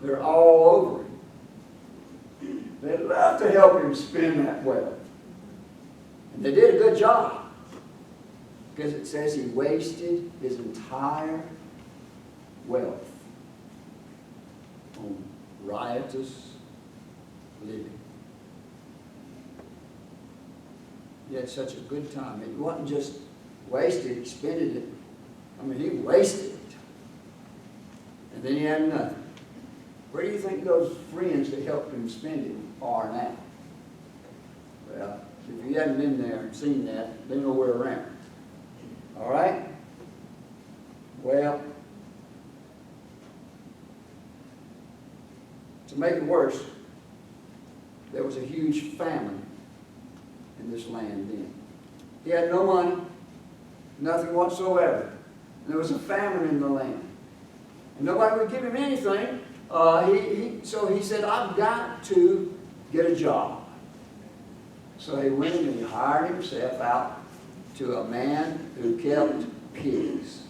They're all over him. They love to help him spend that wealth. And they did a good job. Because it says he wasted his entire wealth on riotous living. He had such a good time. It wasn't just wasted, he spent it. I mean, he wasted it. And then he had nothing. Where do you think those friends that helped him spend it are now? Well, if you hadn't been there and seen that, they're nowhere around. All right? Well, to make it worse, there was a huge famine in this land then. He had no money, nothing whatsoever. And there was a famine in the land. And nobody would give him anything. So he said, I've got to get a job. So he went and he hired himself out to a man who kept pigs.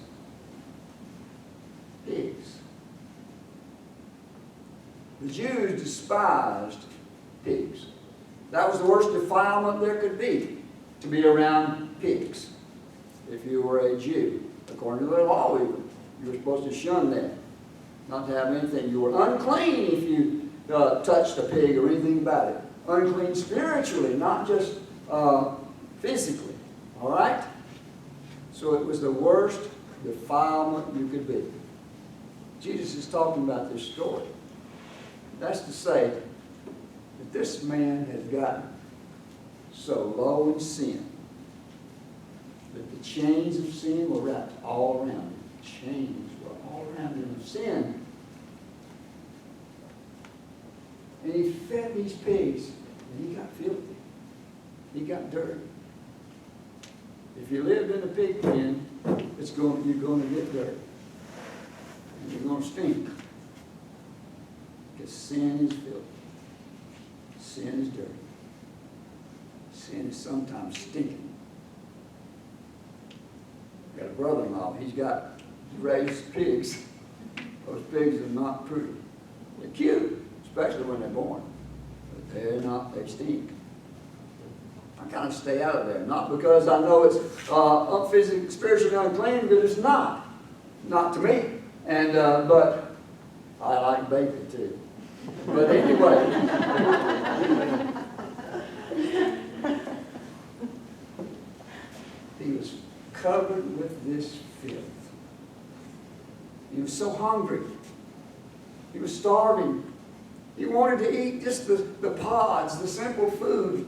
Pigs. The Jews despised pigs. That was the worst defilement there could be, to be around pigs. If you were a Jew, according to the law, you were supposed to shun that. Not to have anything. You were unclean if you touched a pig or anything about it. Unclean spiritually, not just physically. All right? So it was the worst defilement you could be. Jesus is talking about this story. That's to say that this man has gotten so low in sin that the chains of sin were wrapped all around him. Chains were all around him of sin. And he fed these pigs, and he got filthy. He got dirty. If you lived in a pig pen, you're going to get dirty. And you're going to stink. Because sin is filthy. Sin is dirty. Sin is sometimes stinking. I've got a brother-in-law. He raised pigs. Those pigs are not pretty. They're cute, especially when they're born. But they're not, they stink. I kind of stay out of there. Not because I know it's physically, spiritually unclean, because it's not. Not to me. And but I like bacon too. But anyway. He was covered with this filth. He was so hungry. He was starving. He wanted to eat just the pods, the simple food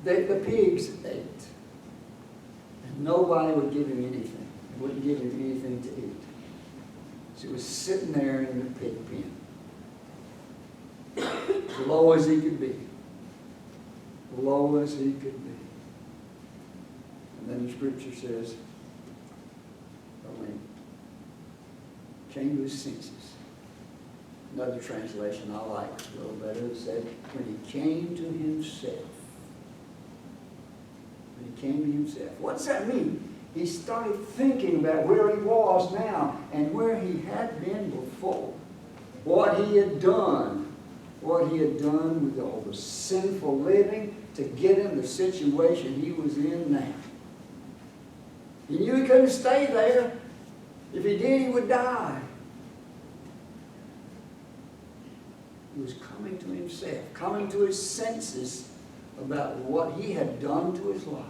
that the pigs ate. And nobody would give him anything. They wouldn't give him anything to eat. So he was sitting there in the pig pen. As low as he could be. Low as he could be. And then the scripture says, when he came to his senses. Another translation I like a little better, it said, when he came to himself. When he came to himself. What does that mean? He started thinking about where he was now and where he had been before. What he had done. What he had done with all the sinful living to get in the situation he was in now. He knew he couldn't stay there. If he did, he would die. He was coming to himself, coming to his senses about what he had done to his life.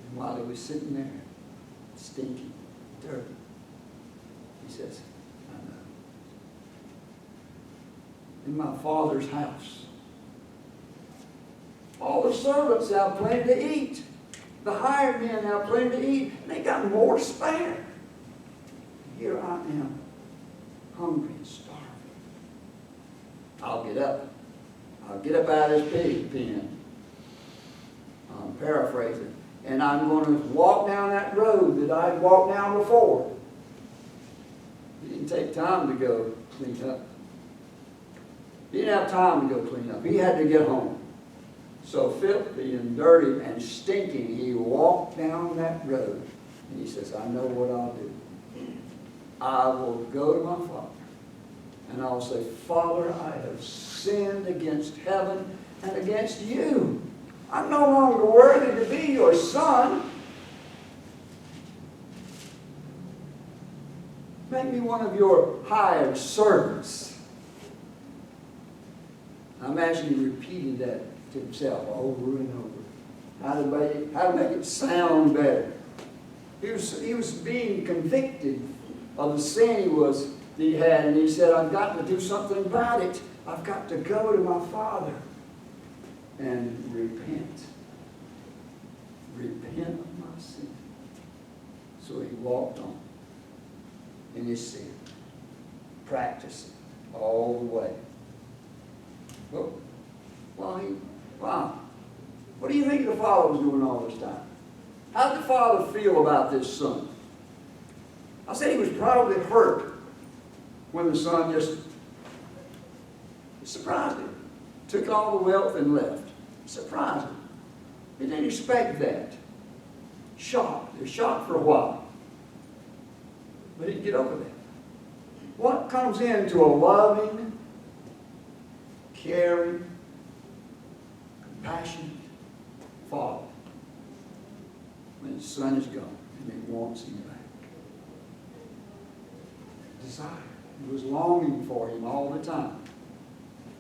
And while he was sitting there, stinking, dirty, he says, I know. In my Father's house, all the servants have plenty to eat. The hired men have plenty to eat. And they got more to spare. Here I am, hungry and starving. I'll get up. I'll get up out of this pig pen. I'm paraphrasing. And I'm going to walk down that road that I'd walked down before. He didn't take time to go clean up. He didn't have time to go clean up. He had to get home. So filthy and dirty and stinking, he walked down that road. And he says, I know what I'll do. I will go to my Father, and I'll say, Father, I have sinned against heaven and against you. I'm no longer worthy to be your son. Make me one of your hired servants. I imagine he repeated that to himself over and over. How to make it sound better. He was being convicted of the sin that he had, and he said, I've got to do something about it. I've got to go to my Father and repent. Repent of my sin. So he walked on in his sin, practicing all the way. Wow. What do you think the Father was doing all this time? How did the Father feel about this son? I said he was probably hurt when the son just surprised him. Took all the wealth and left. Surprised him. He didn't expect that. Shocked. He was shocked for a while. But he'd get over that. What comes into a loving, caring, compassionate Father when his son is gone and he wants him back? Desire. He was longing for him all the time.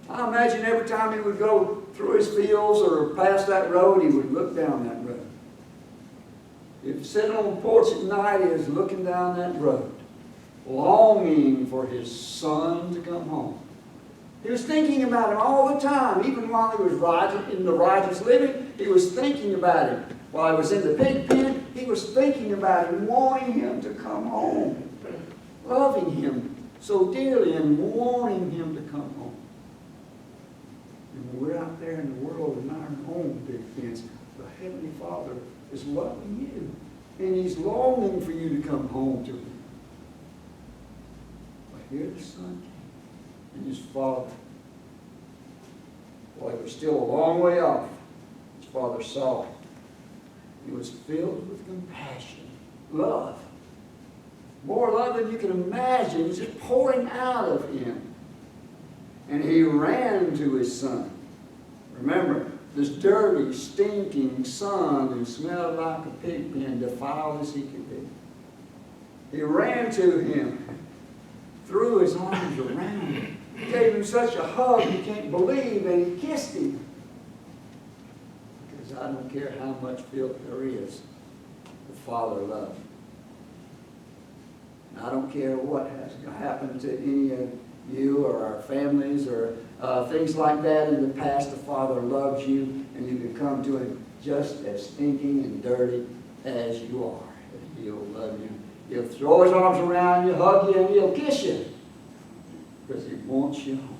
I imagine every time he would go through his fields or past that road, he would look down that road. If sitting on the porch at night, he was looking down that road, longing for his son to come home. He was thinking about him all the time. Even while he was in the righteous living, he was thinking about him. While he was in the pig pen, he was thinking about him, wanting him to come home, loving him so dearly and wanting him to come home. And when we're out there in the world in our own pig pens, the Heavenly Father is loving you. And He's longing for you to come home to Him. But here the Son came, and His Father, while He was still a long way off, His Father saw Him. He was filled with compassion, love. More love than you can imagine is just pouring out of Him. And He ran to His Son. Remember, this dirty, stinking son who smelled like a pig pen, defiled as he could be. He ran to him, threw his arms around him, gave him such a hug he can't believe, and he kissed him. Because I don't care how much filth there is, the Father loves him. And I don't care what has happened to any of you or our families or things like that in the past. The Father loves you, and you can come to Him just as stinking and dirty as you are. And He'll love you. He'll throw His arms around you, hug you, and He'll kiss you because He wants you home.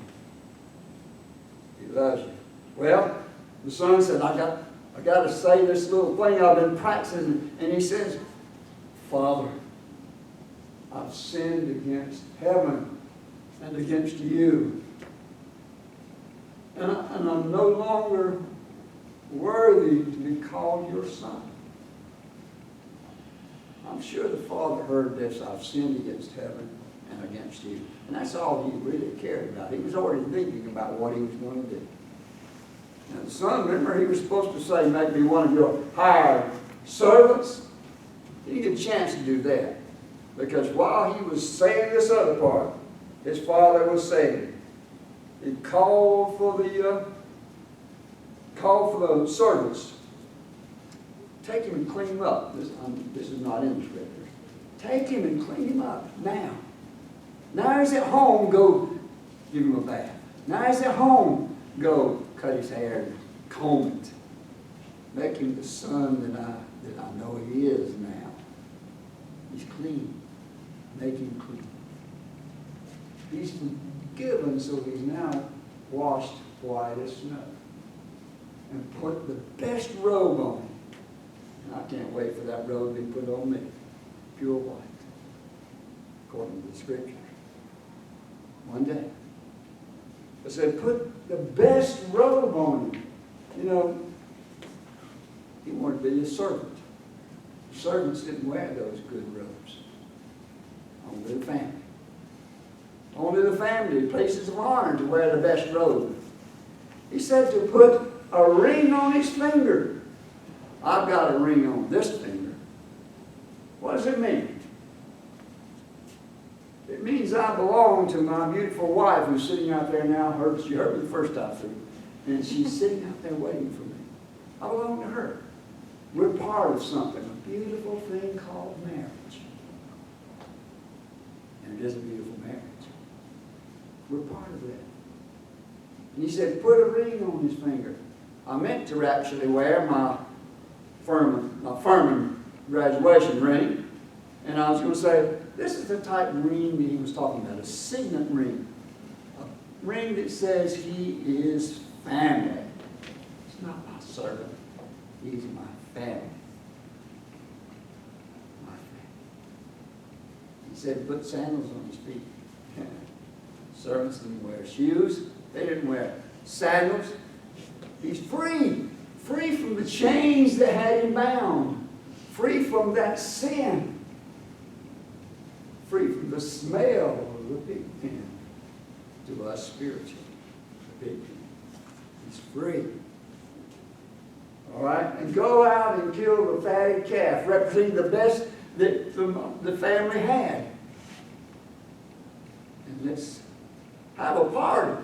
He loves you. Well, the son said, I got to say this little thing I've been practicing. And he says, Father, I've sinned against heaven and against you. And I'm no longer worthy to be called your son. I'm sure the Father heard this. I've sinned against heaven and against you. And that's all He really cared about. He was already thinking about what He was going to do. Now the son, remember, he was supposed to say, make me one of your hired servants. He didn't get a chance to do that. Because while he was saying this other part, his father was saying, he called for the servants. Take him and clean him up. This is not in the scriptures. Take him and clean him up now. Now he's at home, go give him a bath. Now he's at home, go cut his hair and comb it. Make him the son that I know he is now. He's clean. Make him clean. He's forgiven, so he's now washed white as snow. And put the best robe on him. And I can't wait for that robe to be put on me. Pure white. According to the scriptures. One day. I said, put the best robe on him. You know, he wanted to be a servant. Servants didn't wear those good robes. Only the family. Only the family, places of honor, to wear the best robe. He said to put a ring on his finger. I've got a ring on this finger. What does it mean? It means I belong to my beautiful wife who's sitting out there now. She heard me the first time through. And she's sitting out there waiting for me. I belong to her. We're part of something, a beautiful thing called marriage. And it is a beautiful marriage. We're part of that. And he said, put a ring on his finger. I meant to actually wear my Furman graduation ring. And I was going to say, this is the type of ring that he was talking about, a signet ring. A ring that says he is family. It's not my servant. He's my family. My family. He said, put sandals on his feet. Servants didn't wear shoes. They didn't wear sandals. He's free. Free from the chains that had him bound. Free from that sin. Free from the smell of the pig pen. To us spiritually, the pig pen. He's free. All right? And go out and kill the fatted calf, representing the best that the family had. And let's have a party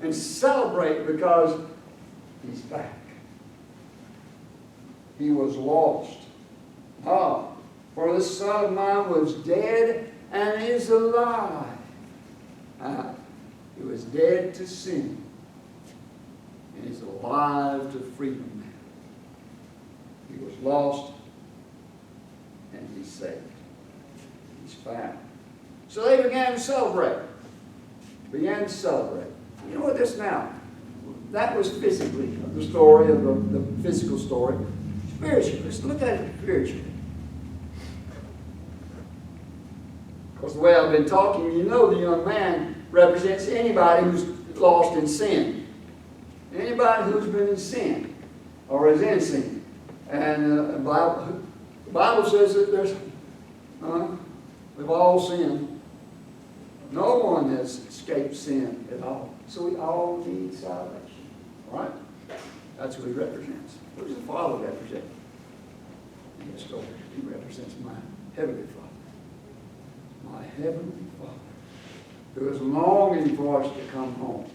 and celebrate because he's back. He was lost. For the son of mine was dead and is alive. He was dead to sin and is alive to freedom now. He was lost and he's saved. He's found. So they began to celebrate. You know what this now? That was physically the story of the physical story. Spiritually, let's look at it spiritually. Of course, the way I've been talking, you know the young man represents anybody who's lost in sin. Anybody who's been in sin or is in sin. And the Bible says that we've all sinned. No one has escaped sin at all. So we all need salvation. All right? That's what he represents. What does the Father represent? He represents my Heavenly Father. My Heavenly Father, who is longing for us to come home.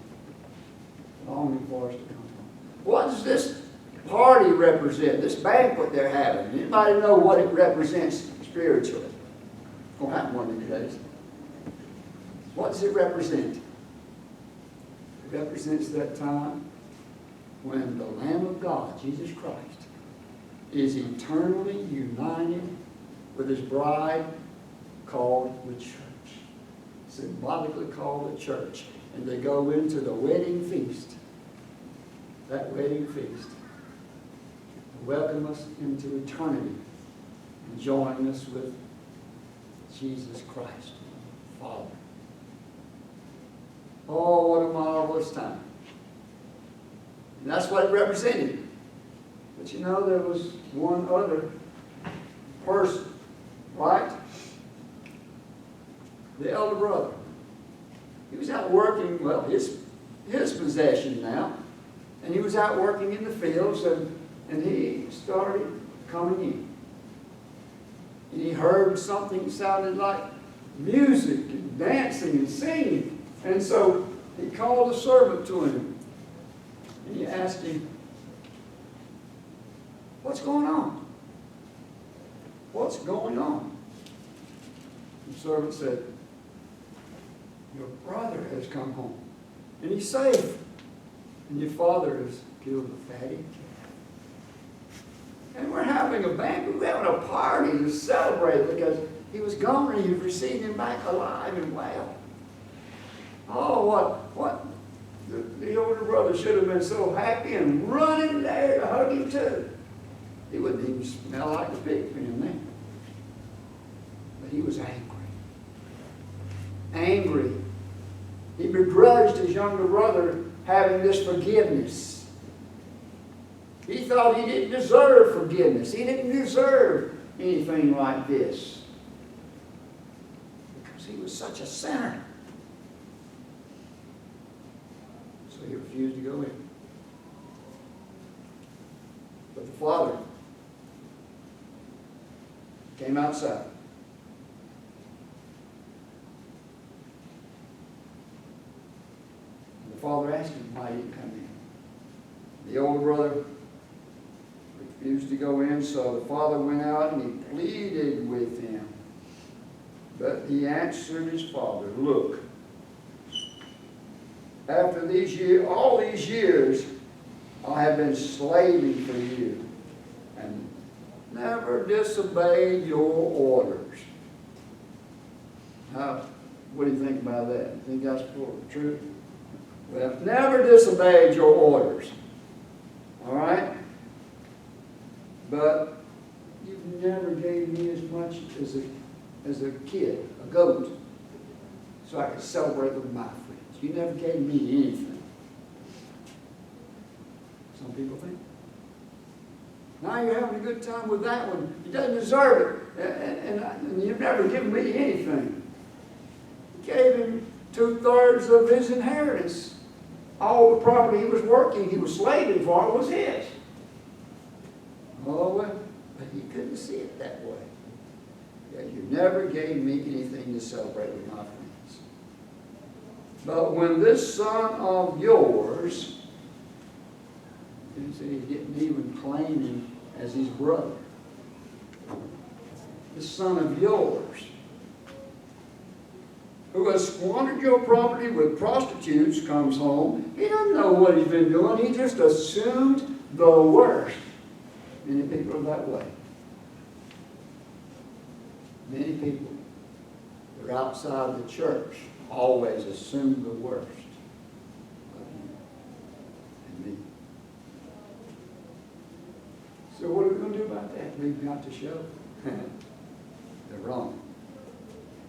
Longing for us to come home. What does this party represent? This banquet they're having? Anybody know what it represents spiritually? It's going to happen one of these days. What does it represent? It represents that time when the Lamb of God, Jesus Christ, is eternally united with his bride called the church. Symbolically called the church. And they go into the wedding feast. That wedding feast. Welcome us into eternity. And join us with Jesus Christ, Father. Oh, what a marvelous time. And that's what it represented. But you know, there was one other person, right? The elder brother. He was out working, well, his possession now. And he was out working in the fields, and he started coming in. And he heard something that sounded like music and dancing and singing. And so he called a servant to him. And he asked him, what's going on? What's going on? The servant said, your brother has come home. And he's safe. And your father has killed the fatty calf. And we're having a banquet. We're having a party to celebrate because he was gone and you've received him back alive and well. Oh, what? The older brother should have been so happy and running there to hug him too. He wouldn't even smell like the pig pen then. But he was angry. Angry. He begrudged his younger brother having this forgiveness. He thought he didn't deserve forgiveness. He didn't deserve anything like this. he was such a sinner. So he refused to go in. But the father came outside. And the father asked him why he didn't come in. The older brother refused to go in, so the father went out and he pleaded with him. But he answered his father, "Look, after these years, all these years, I have been slaving for you and never disobeyed your orders." What do you think about that? You think that's true? Well, never disobeyed your orders. All right? But you never gave me as much as a kid, a goat, so I could celebrate with my friends. You never gave me anything. Some people think. Now you're having a good time with that one. He doesn't deserve it. And you've never given me anything. You gave him 2/3 of his inheritance. All the property he was working, he was slaving for, was his. Oh, well, but he couldn't see it that way. Yeah, you never gave me anything to celebrate with my friends. But when this son of yours, you see, he didn't even claim him as his brother. This son of yours, who has squandered your property with prostitutes, comes home. He doesn't know what he's been doing. He just assumed the worst. Many people are that way. Many people that are outside the church always assume the worst of you and me. So what are we going to do about that? We've got to show they're wrong.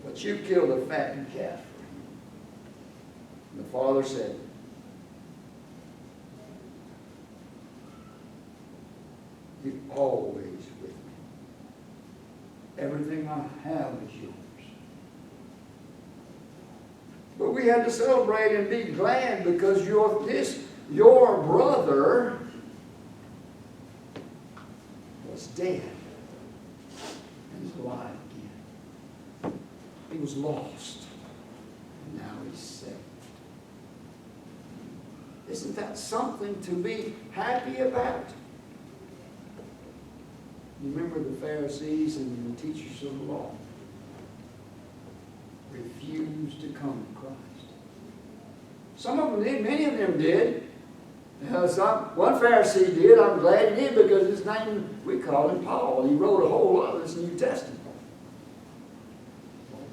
But you killed a fattened calf. And the father said, "You're always with me. Everything I have is yours." But we had to celebrate and be glad because your brother was dead and is alive again. He was lost, and now he's saved. Isn't that something to be happy about? You remember the Pharisees and the teachers of the law refused to come to Christ. Some of them did, many of them did. One Pharisee did. I'm glad he did because his name, we call him Paul, and he wrote a whole lot of this New Testament.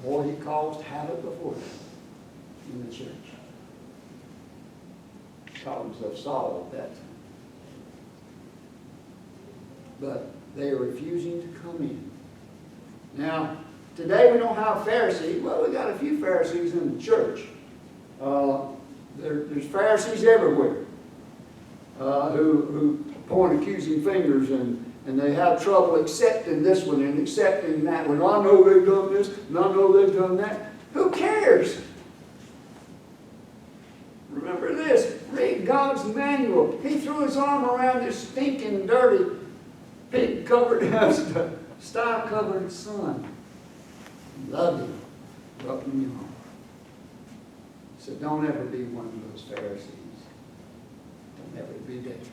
Boy, he caused havoc before him in the church. He called himself Saul at that time. But they are refusing to come in. Now, today we don't have Pharisees. Well, we got a few Pharisees in the church. There's Pharisees everywhere who point accusing fingers and they have trouble accepting this one and accepting that one. I know they've done this and I know they've done that. Who cares? Remember this. Read God's manual. He threw his arm around this stinking, dirty, pig-covered, sty-covered son. Loved him. Welcomed him home. So don't ever be one of those Pharisees. Don't ever be that.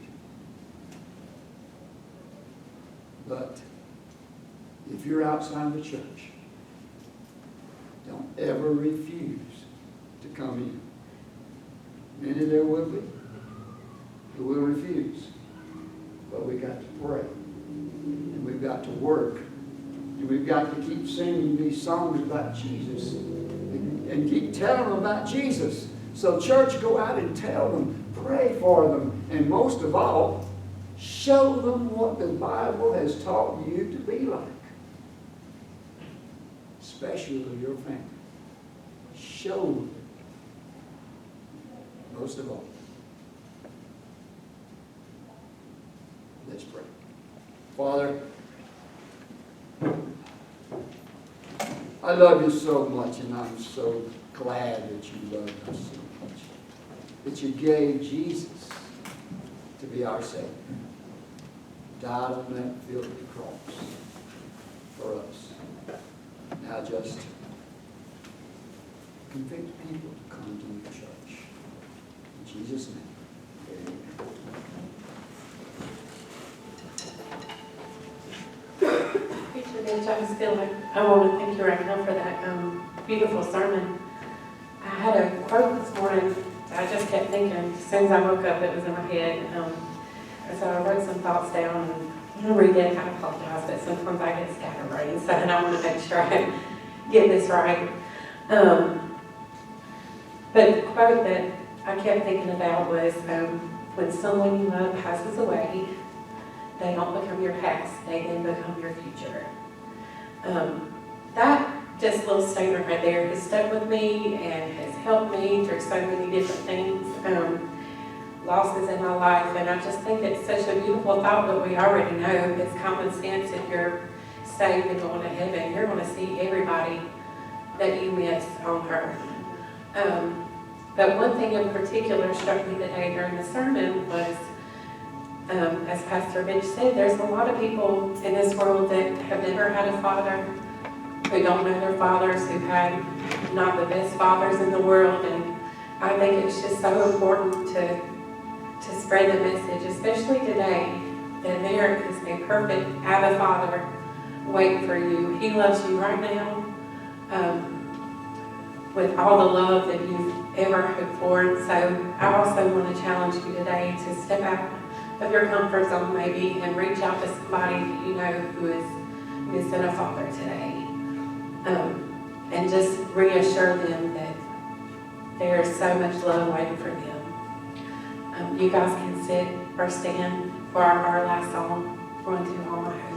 But if you're outside the church, don't ever refuse to come in. Many there will be who will refuse. But we've got to pray. And we've got to work. And we've got to keep singing these songs about Jesus. And keep telling them about Jesus. So church, go out and tell them. Pray for them. And most of all, show them what the Bible has taught you to be like. Especially your family. Show them. Most of all. Let's pray. Father, I love you so much, and I'm so glad that you love us so much. That you gave Jesus to be our Savior. Died on that filthy cross for us. Now just convict people to come to your church. In Jesus' name, amen. Preacher Mitch, I just feel like I want to thank you right now for that beautiful sermon. I had a quote this morning that I just kept thinking. As soon as I woke up, it was in my head. And so I wrote some thoughts down, and I'm going to read it. I apologize, but sometimes I get scatterbrained, so I want to make sure I get this right. But the quote that I kept thinking about was, when someone you love passes away, they don't become your past, they then become your future. That just little statement right there has stuck with me and has helped me through so many different things, losses in my life, and I just think it's such a beautiful thought that we already know. It's common sense. If you're saved and going to heaven, you're going to see everybody that you miss on earth. But one thing in particular struck me today during the sermon was, as Pastor Mitch said, there's a lot of people in this world that have never had a father, who don't know their fathers, who had not the best fathers in the world, and I think it's just so important to spread the message, especially today, that there is a perfect Abba Father waiting for you. He loves you right now with all the love that you've ever hoped for. And so I also want to challenge you today to step out of your comfort zone maybe and reach out to somebody that you know who is missing a father today. And just reassure them that there is so much love waiting for them. You guys can sit or stand for our last song, Run to All My Hope.